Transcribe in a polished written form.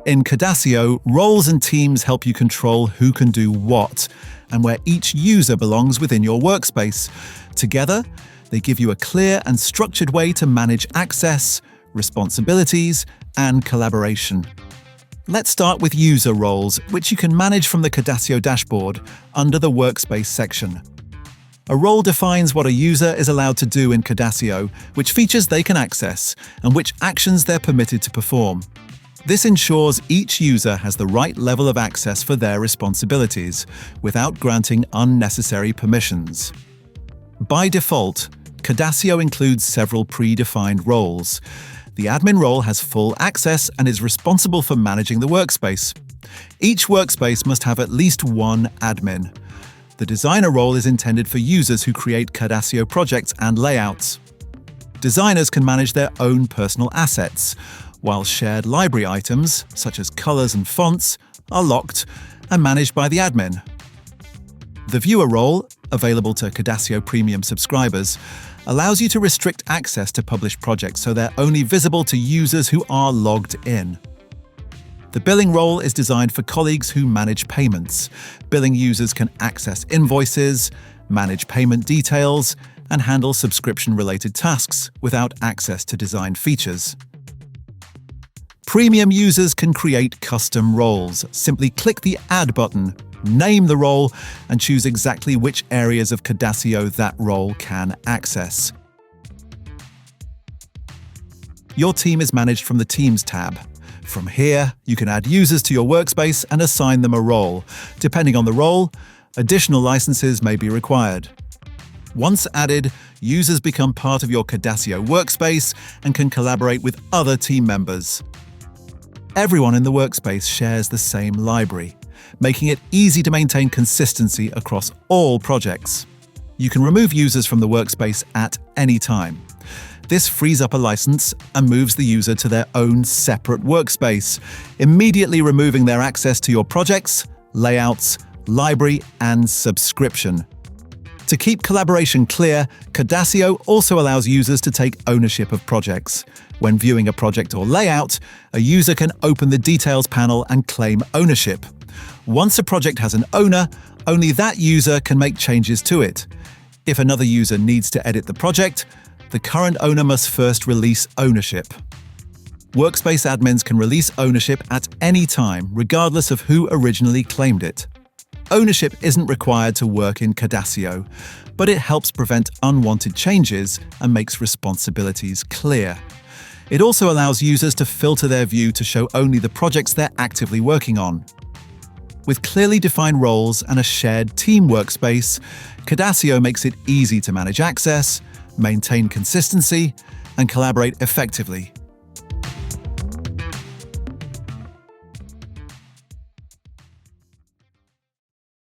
In Cadasio, roles and teams help you control who can do what, and where each user belongs within your workspace. Together, they give you a clear and structured way to manage access, responsibilities, and collaboration. Let's start with user roles, which you can manage from the Cadasio dashboard under the Workspace section. A role defines what a user is allowed to do in Cadasio, which features they can access, and which actions they're permitted to perform. This ensures each user has the right level of access for their responsibilities, without granting unnecessary permissions. By default, Cadasio includes several predefined roles. The admin role has full access and is responsible for managing the workspace. Each workspace must have at least one admin. The designer role is intended for users who create Cadasio projects and layouts. Designers can manage their own personal assets, while shared library items, such as colors and fonts, are locked and managed by the admin. The viewer role, available to Cadasio Premium subscribers, allows you to restrict access to published projects so they're only visible to users who are logged in. The billing role is designed for colleagues who manage payments. Billing users can access invoices, manage payment details, and handle subscription-related tasks without access to design features. Premium users can create custom roles. Simply click the Add button, name the role, and choose exactly which areas of Cadasio that role can access. Your team is managed from the Teams tab. From here, you can add users to your workspace and assign them a role. Depending on the role, additional licenses may be required. Once added, users become part of your Cadasio workspace and can collaborate with other team members. Everyone in the workspace shares the same library, making it easy to maintain consistency across all projects. You can remove users from the workspace at any time. This frees up a license and moves the user to their own separate workspace, immediately removing their access to your projects, layouts, library, and subscription. To keep collaboration clear, Cadasio also allows users to take ownership of projects. When viewing a project or layout, a user can open the Details panel and claim ownership. Once a project has an owner, only that user can make changes to it. If another user needs to edit the project, the current owner must first release ownership. Workspace admins can release ownership at any time, regardless of who originally claimed it. Ownership isn't required to work in Cadasio, but it helps prevent unwanted changes and makes responsibilities clear. It also allows users to filter their view to show only the projects they're actively working on. With clearly defined roles and a shared team workspace, Cadasio makes it easy to manage access, maintain consistency, and collaborate effectively.